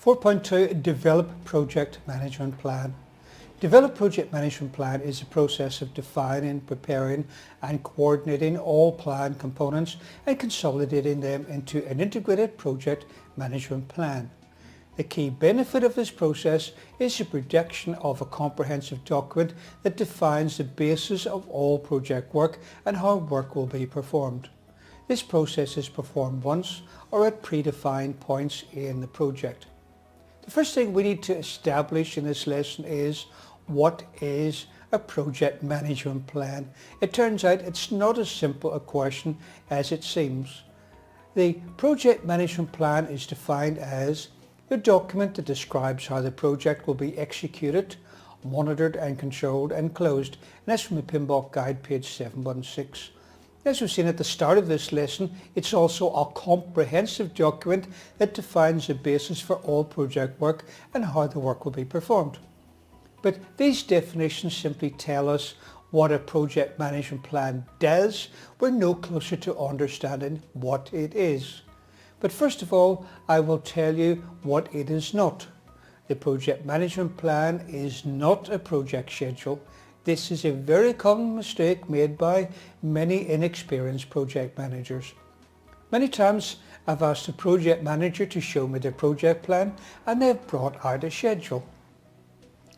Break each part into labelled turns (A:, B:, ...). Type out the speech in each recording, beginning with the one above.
A: 4.2 Develop Project Management Plan. Develop Project Management Plan is a process of defining, preparing and coordinating all plan components and consolidating them into an integrated project management plan. The key benefit of this process is the production of a comprehensive document that defines the basis of all project work and how work will be performed. This process is performed once or at predefined points in the project. The first thing we need to establish in this lesson is what is a project management plan. It turns out it's not as simple a question as it seems. The project management plan is defined as the document that describes how the project will be executed, monitored and controlled and closed. And that's from the PMBOK Guide, page 716. As we've seen at the start of this lesson, it's also a comprehensive document that defines the basis for all project work and how the work will be performed. But these definitions simply tell us what a project management plan does. We're no closer to understanding what it is. But first of all, I will tell you what it is not. The project management plan is not a project schedule. This is a very common mistake made by many inexperienced project managers. Many times I've asked a project manager to show me their project plan and they've brought out a schedule.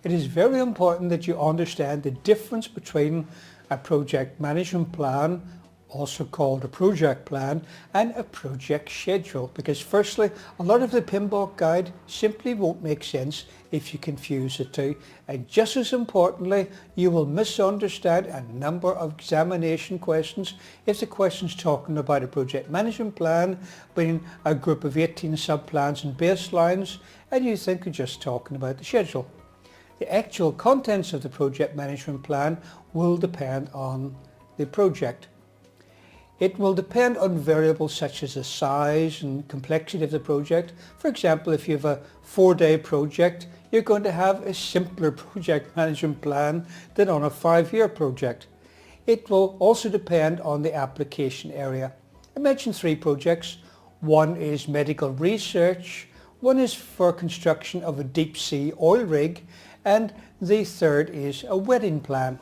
A: It is very important that you understand the difference between a project management plan, also called a project plan, and a project schedule, because firstly, a lot of the PMBOK Guide simply won't make sense if you confuse the two, and just as importantly, you will misunderstand a number of examination questions if the question's talking about a project management plan being a group of 18 subplans and baselines, and you think you're just talking about the schedule. The actual contents of the project management plan will depend on the project. It will depend on variables such as the size and complexity of the project. For example, if you have a 4-day project, you're going to have a simpler project management plan than on a 5-year project. It will also depend on the application area. I mentioned 3 projects. One is medical research, one is for construction of a deep sea oil rig, and the third is a wedding plan.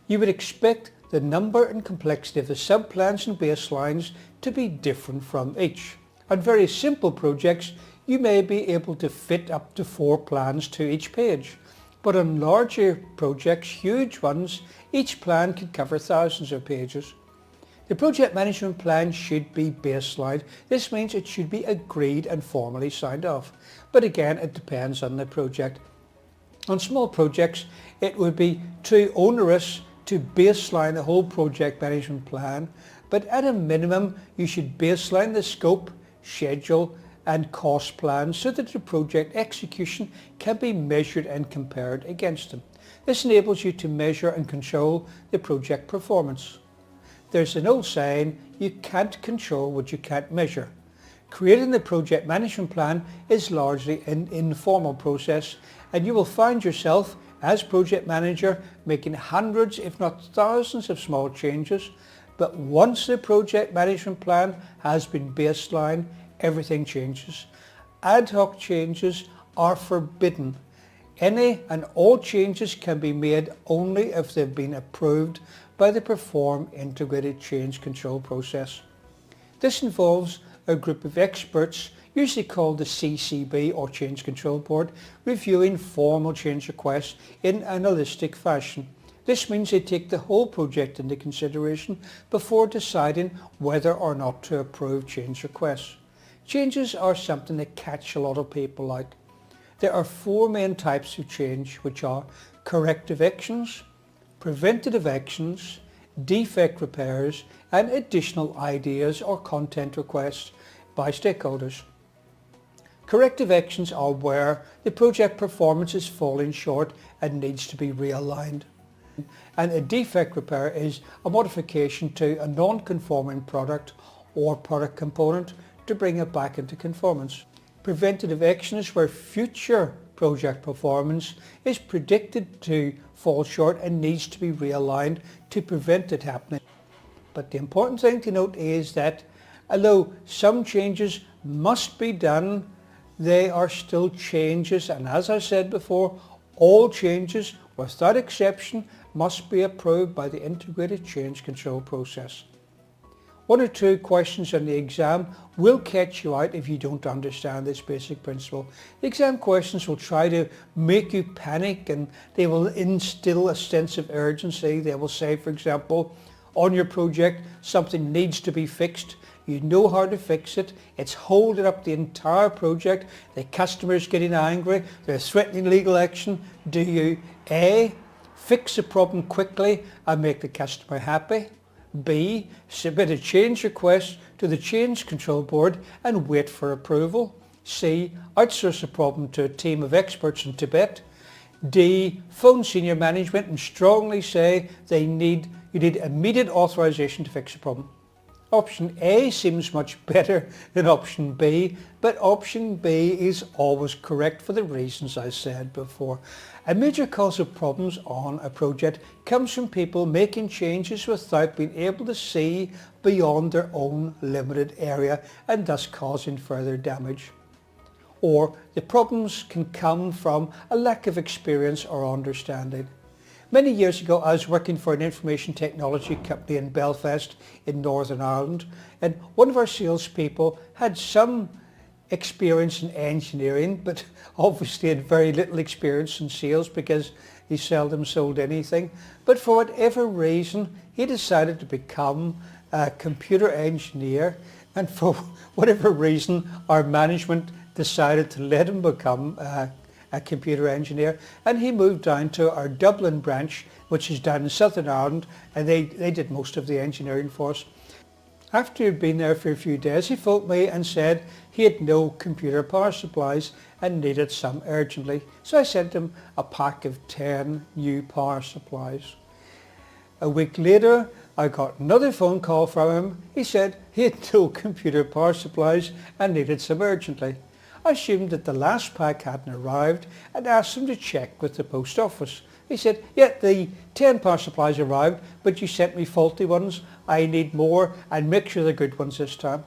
A: You would expect the number and complexity of the subplans and baselines to be different from each. On very simple projects, you may be able to fit up to 4 plans to each page. But on larger projects, huge ones, each plan can cover thousands of pages. The project management plan should be baseline. This means it should be agreed and formally signed off. But again, it depends on the project. On small projects, it would be too onerous to baseline the whole project management plan, but at a minimum you should baseline the scope, schedule and cost plans so that the project execution can be measured and compared against them. This enables you to measure and control the project performance. There's an old saying, you can't control what you can't measure. Creating the project management plan is largely an informal process, and you will find yourself as project manager making hundreds if not thousands of small changes, but once the project management plan has been baseline, everything changes. Ad hoc changes are forbidden. Any and all changes can be made only if they've been approved by the Perform Integrated Change Control process. This involves a group of experts, usually called the CCB or Change Control Board, reviewing formal change requests in an holistic fashion. This means they take the whole project into consideration before deciding whether or not to approve change requests. Changes are something that catch a lot of people out. There are 4 main types of change, which are corrective actions, preventative actions, defect repairs, and additional ideas or content requests by stakeholders. Corrective actions are where the project performance is falling short and needs to be realigned. And a defect repair is a modification to a non-conforming product or product component to bring it back into conformance. Preventative action is where future project performance is predicted to fall short and needs to be realigned to prevent it happening. But the important thing to note is that although some changes must be done, they are still changes, and as I said before, all changes without exception must be approved by the integrated change control process. One or two questions on the exam will catch you out if you don't understand this basic principle. The exam questions will try to make you panic, and they will instill a sense of urgency. They will say, for example, on your project something needs to be fixed. You know how to fix it. It's holding up the entire project. The customer's getting angry. They're threatening legal action. Do you A, fix the problem quickly and make the customer happy? B, submit a change request to the change control board and wait for approval? C, outsource the problem to a team of experts in Tibet? D, phone senior management and strongly say you need immediate authorization to fix the problem? Option A seems much better than option B, but option B is always correct for the reasons I said before. A major cause of problems on a project comes from people making changes without being able to see beyond their own limited area and thus causing further damage. Or the problems can come from a lack of experience or understanding. Many years ago I was working for an information technology company in Belfast in Northern Ireland, and one of our salespeople had some experience in engineering but obviously had very little experience in sales because he seldom sold anything. But for whatever reason he decided to become a computer engineer, and for whatever reason our management decided to let him become a computer engineer, and he moved down to our Dublin branch, which is down in Southern Ireland, and they did most of the engineering for us. After he'd been there for a few days, he phoned me and said he had no computer power supplies and needed some urgently. So I sent him a pack of 10 new power supplies. A week later, I got another phone call from him. He said he had no computer power supplies and needed some urgently. I assumed that the last pack hadn't arrived and asked him to check with the post office. He said, yeah, the 10 power supplies arrived, but you sent me faulty ones. I need more, and make sure they're good ones this time.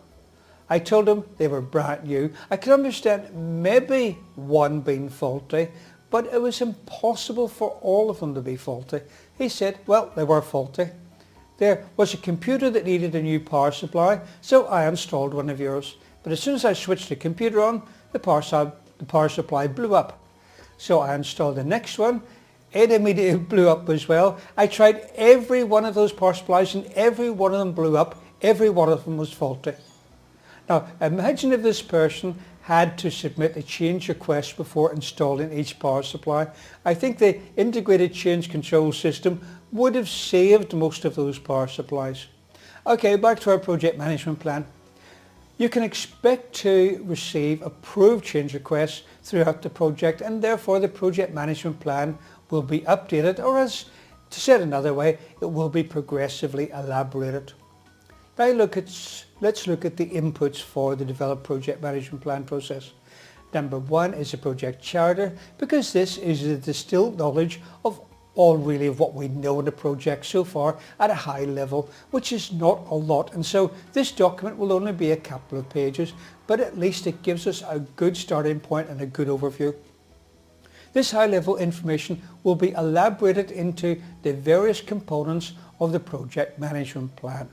A: I told him they were brand new. I could understand maybe one being faulty, but it was impossible for all of them to be faulty. He said, well, they were faulty. There was a computer that needed a new power supply, so I installed one of yours. But as soon as I switched the computer on, the power supply blew up. So I installed the next one. It immediately blew up as well. I tried every one of those power supplies and every one of them blew up. Every one of them was faulty. Now imagine if this person had to submit a change request before installing each power supply. I think the integrated change control system would have saved most of those power supplies. Okay, back to our project management plan. You can expect to receive approved change requests throughout the project, and therefore the project management plan will be updated, or as to say it another way, it will be progressively elaborated. Now let's look at the inputs for the developed project management plan process. Number one is a project charter, because this is the distilled knowledge of all really of what we know in the project so far at a high level, which is not a lot, and so this document will only be a couple of pages, but at least it gives us a good starting point and a good overview. This high level information will be elaborated into the various components of the project management plan.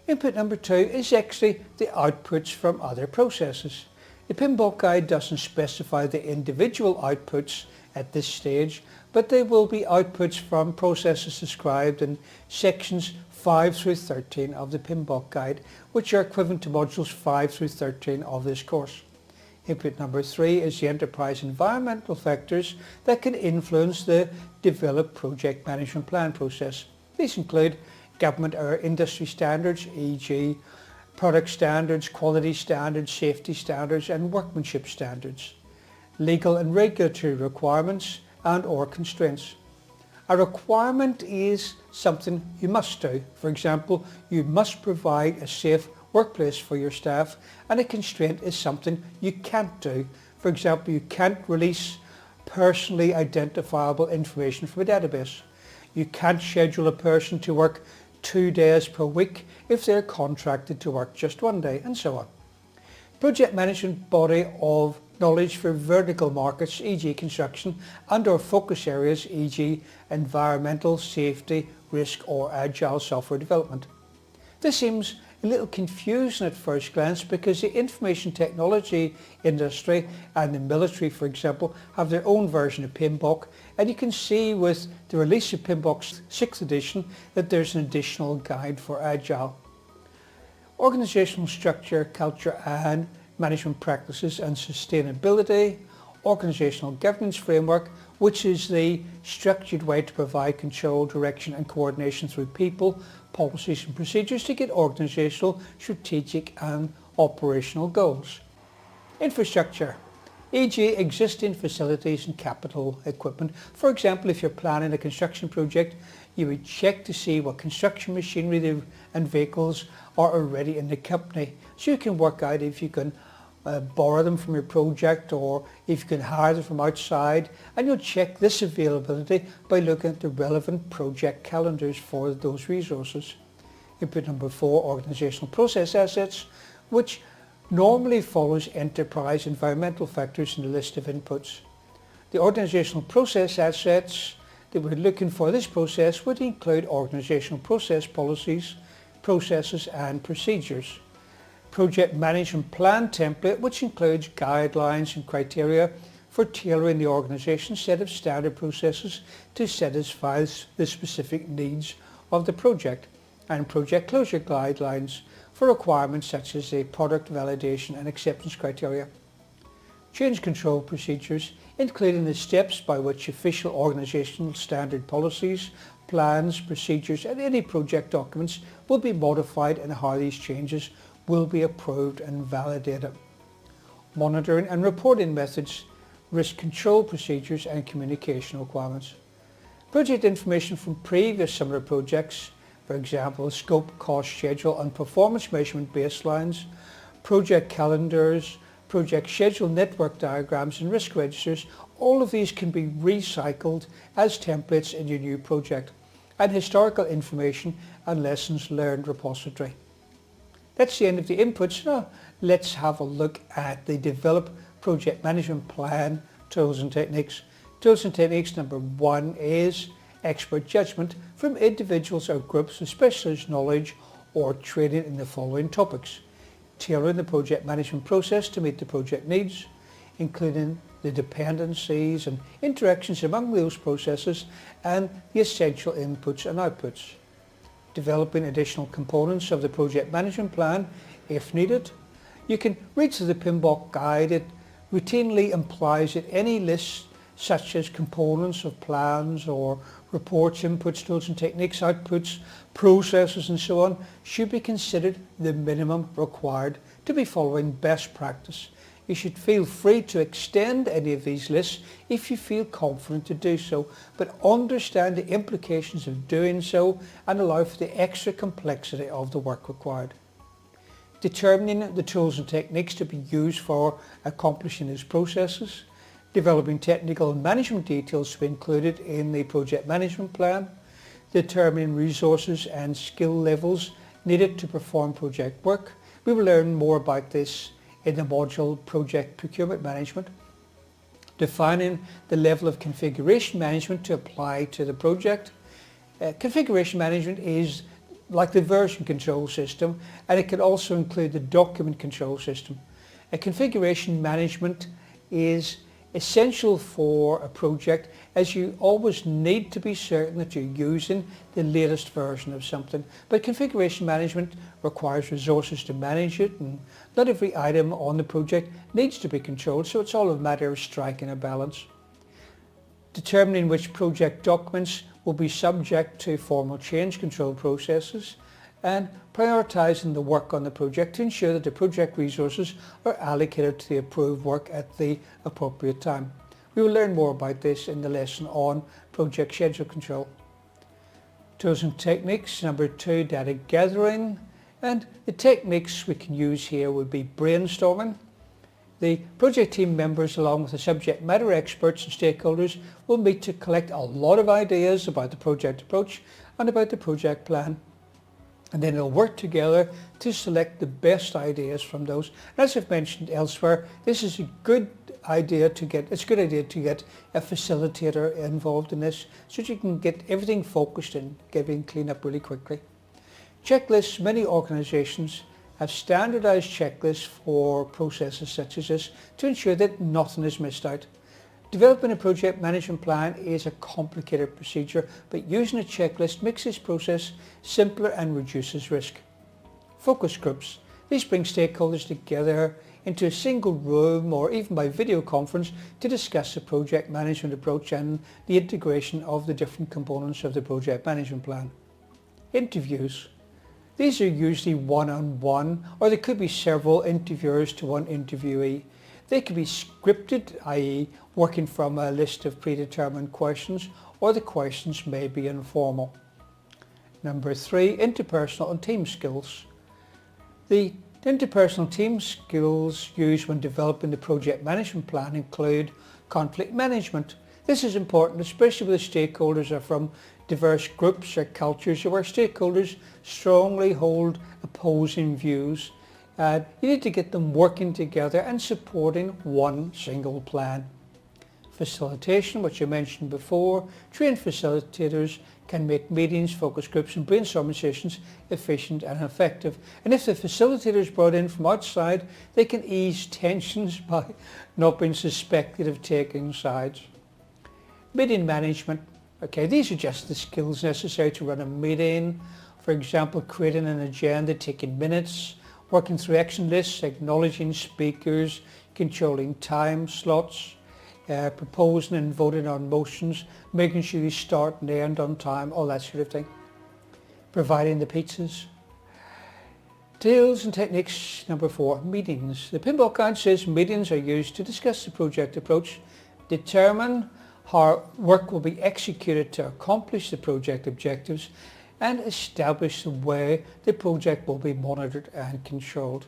A: Input number two is actually the outputs from other processes. The PMBOK guide doesn't specify the individual outputs at this stage, but they will be outputs from processes described in sections 5 through 13 of the PMBOK guide, which are equivalent to modules 5 through 13 of this course. Input number 3 is the enterprise environmental factors that can influence the developed project management plan process. These include government or industry standards, e.g. product standards, quality standards, safety standards and workmanship standards, legal and regulatory requirements and or constraints. A requirement is something you must do. For example, you must provide a safe workplace for your staff, and a constraint is something you can't do. For example, you can't release personally identifiable information from a database. You can't schedule a person to work 2 days per week if they're contracted to work just 1 day, and so on. Project management body of knowledge for vertical markets, e.g. construction, and or focus areas, e.g. environmental, safety, risk or agile software development. This seems a little confusing at first glance because the information technology industry and the military, for example, have their own version of PMBOK, and you can see with the release of PMBOK 6th edition that there's an additional guide for Agile. Organizational structure, culture and management practices and sustainability. Organizational governance framework, which is the structured way to provide control, direction and coordination through people, policies and procedures to get organizational, strategic and operational goals. Infrastructure, e.g. existing facilities and capital equipment. For example, if you're planning a construction project, you would check to see what construction machinery and vehicles are already in the company, so you can work out if you can borrow them from your project or if you can hire them from outside, and you'll check this availability by looking at the relevant project calendars for those resources. Input number 4, organizational process assets, which normally follows enterprise environmental factors in the list of inputs. The organizational process assets that we're looking for this process would include organizational process policies, processes and procedures. Project management plan template, which includes guidelines and criteria for tailoring the organization's set of standard processes to satisfy the specific needs of the project, and project closure guidelines for requirements such as the product validation and acceptance criteria. Change control procedures, including the steps by which official organizational standard policies, plans, procedures and any project documents will be modified and how these changes will be approved and validated. Monitoring and reporting methods, risk control procedures and communication requirements. Project information from previous similar projects, for example, scope, cost, schedule and performance measurement baselines, project calendars, project schedule network diagrams and risk registers. All of these can be recycled as templates in your new project, and historical information and lessons learned repository. That's the end of the inputs. Now let's have a look at the Develop Project Management Plan tools and techniques. Tools and techniques number 1 is expert judgment from individuals or groups with specialist knowledge or training in the following topics. Tailoring the project management process to meet the project needs, including the dependencies and interactions among those processes and the essential inputs and outputs. Developing additional components of the project management plan if needed. You can read through the PMBOK guide. It routinely implies that any list such as components of plans or reports, inputs, tools and techniques, outputs, processes and so on should be considered the minimum required to be following best practice. You should feel free to extend any of these lists if you feel confident to do so, but understand the implications of doing so and allow for the extra complexity of the work required. Determining the tools and techniques to be used for accomplishing these processes. Developing technical and management details to be included in the project management plan. Determining resources and skill levels needed to perform project work. We will learn more about this in the module Project Procurement Management. Defining the level of configuration management to apply to the project. Configuration management is like the version control system, and it can also include the document control system. A configuration management is essential for a project, as you always need to be certain that you're using the latest version of something. But configuration management requires resources to manage it, and not every item on the project needs to be controlled, so it's all a matter of striking a balance. Determining which project documents will be subject to formal change control processes, and prioritising the work on the project to ensure that the project resources are allocated to the approved work at the appropriate time. We will learn more about this in the lesson on project schedule control. Tools and techniques number 2, data gathering, and the techniques we can use here would be brainstorming. The project team members, along with the subject matter experts and stakeholders, will meet to collect a lot of ideas about the project approach and about the project plan. And then they'll work together to select the best ideas from those. And as I've mentioned elsewhere, this is a good idea to get, it's a good idea to get a facilitator involved in this so that you can get everything focused and getting cleaned up really quickly. Checklists, many organizations have standardized checklists for processes such as this to ensure that nothing is missed out. Developing a project management plan is a complicated procedure, but using a checklist makes this process simpler and reduces risk. Focus groups. These bring stakeholders together into a single room or even by video conference to discuss the project management approach and the integration of the different components of the project management plan. Interviews. These are usually one-on-one, or there could be several interviewers to one interviewee. They can be scripted, i.e. working from a list of predetermined questions, or the questions may be informal. Number 3, interpersonal and team skills. The interpersonal team skills used when developing the project management plan include conflict management. This is important, especially where the stakeholders are from diverse groups or cultures, or where stakeholders strongly hold opposing views. You need to get them working together and supporting one single plan. Facilitation, which I mentioned before, trained facilitators can make meetings, focus groups and brainstorming sessions efficient and effective. And if the facilitator is brought in from outside, they can ease tensions by not being suspected of taking sides. Meeting management. Okay, these are just the skills necessary to run a meeting. For example, creating an agenda, taking minutes, working through action lists, acknowledging speakers, controlling time slots, proposing and voting on motions, making sure you start and end on time, all that sort of thing. Providing the pizzas. Tools and techniques. Number 4, meetings. The PMBOK guide says meetings are used to discuss the project approach, determine how work will be executed to accomplish the project objectives, and establish the way the project will be monitored and controlled.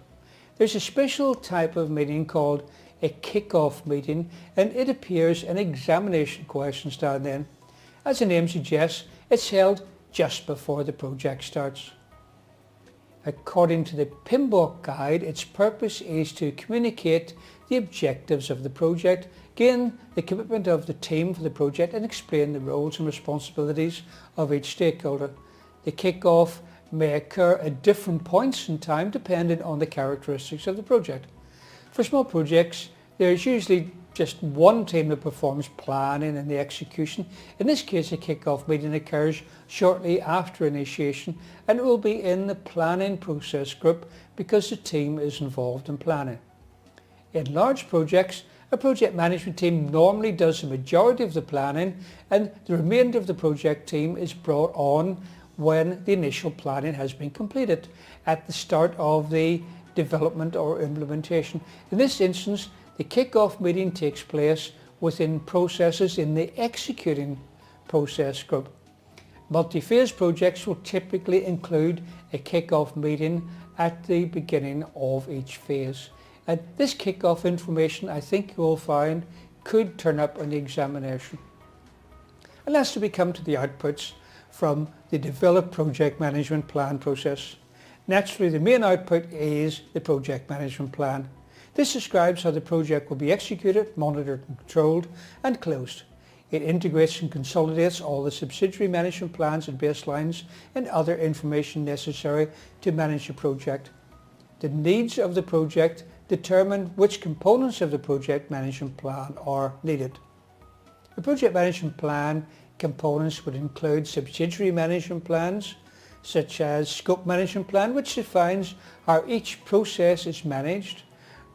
A: There's a special type of meeting called a kick-off meeting, and it appears in examination questions down then. As the name suggests, it's held just before the project starts. According to the PMBOK guide, its purpose is to communicate the objectives of the project, gain the commitment of the team for the project, and explain the roles and responsibilities of each stakeholder. The kick-off may occur at different points in time depending on the characteristics of the project. For small projects, there is usually just one team that performs planning and the execution. In this case, a kick-off meeting occurs shortly after initiation, and it will be in the planning process group because the team is involved in planning. In large projects, a project management team normally does the majority of the planning, and the remainder of the project team is brought on when the initial planning has been completed at the start of the development or implementation. In this instance, the kick-off meeting takes place within processes in the executing process group. Multi-phase projects will typically include a kick-off meeting at the beginning of each phase. And this kick-off information, I think you will find, could turn up on the examination. And lastly, we come to the outputs from the developed project management plan process. Naturally, the main output is the project management plan. This describes how the project will be executed, monitored and controlled, and closed. It integrates and consolidates all the subsidiary management plans and baselines and other information necessary to manage the project. The needs of the project determine which components of the project management plan are needed. The project management plan components would include subsidiary management plans, such as scope management plan, which defines how each process is managed,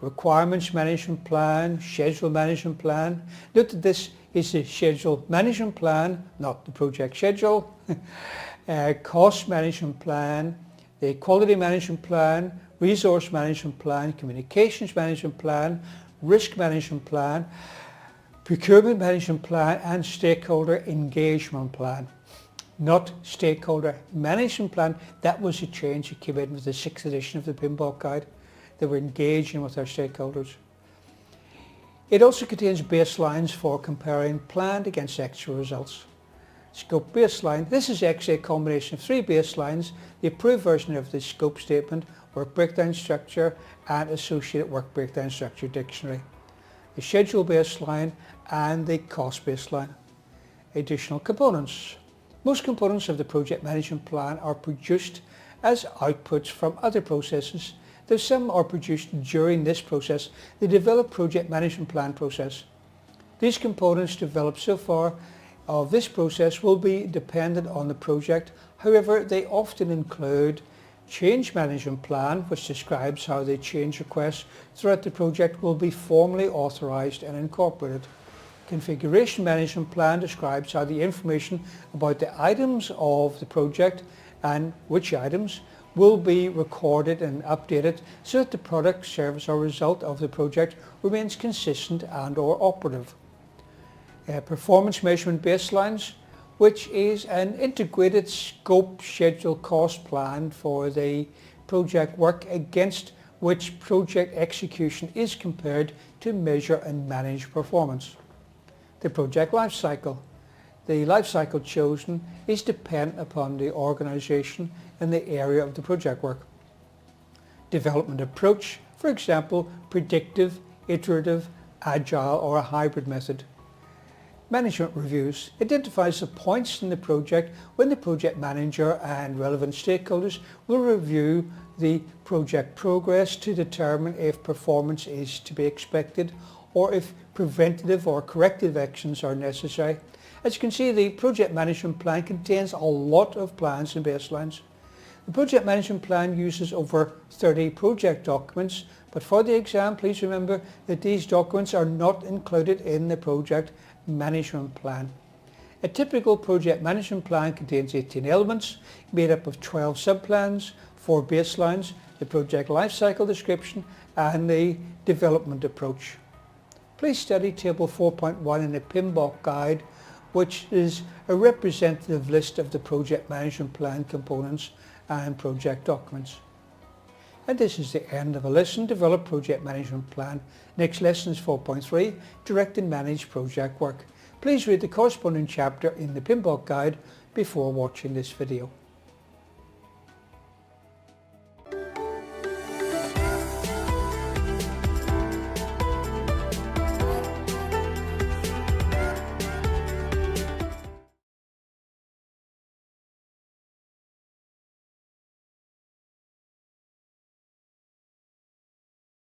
A: requirements management plan, schedule management plan. Note that this is the schedule management plan, not the project schedule. Cost management plan, the quality management plan, resource management plan, communications management plan, risk management plan, procurement management plan, and stakeholder engagement plan. Not stakeholder management plan. That was a change that came in with the 6th edition of the PMBOK guide. They were engaging with our stakeholders. It also contains baselines for comparing planned against actual results. Scope baseline. This is actually a combination of three baselines: the approved version of the scope statement, work breakdown structure, and associated work breakdown structure dictionary. The schedule baseline and the cost baseline. Additional components. Most components of the project management plan are produced as outputs from other processes, though some are produced during this process, the develop project management plan process. These components developed so far of this process will be dependent on the project. However, they often include change management plan, which describes how the change requests throughout the project will be formally authorized and incorporated. Configuration management plan describes how the information about the items of the project and which items will be recorded and updated so that the product, service or result of the project remains consistent and or operative. Performance measurement baselines, which is an integrated scope, schedule, cost plan for the project work against which project execution is compared to measure and manage performance. The project life cycle. The life cycle chosen is dependent upon the organization and the area of the project work. Development approach, for example, predictive, iterative, agile or a hybrid method. Management reviews identifies the points in the project when the project manager and relevant stakeholders will review the project progress to determine if performance is to be expected or if preventative or corrective actions are necessary. As you can see, the project management plan contains a lot of plans and baselines. The project management plan uses over 30 project documents, but for the exam, please remember that these documents are not included in the project management plan. A typical project management plan contains 18 elements made up of 12 subplans, 4 baselines, the project life cycle description and the development approach. Please study Table 4.1 in the PMBOK guide, which is a representative list of the project management plan components and project documents. And this is the end of a lesson, Develop Project Management Plan. Next lesson is 4.3, Direct and Manage Project Work. Please read the corresponding chapter in the PMBOK guide before watching this video.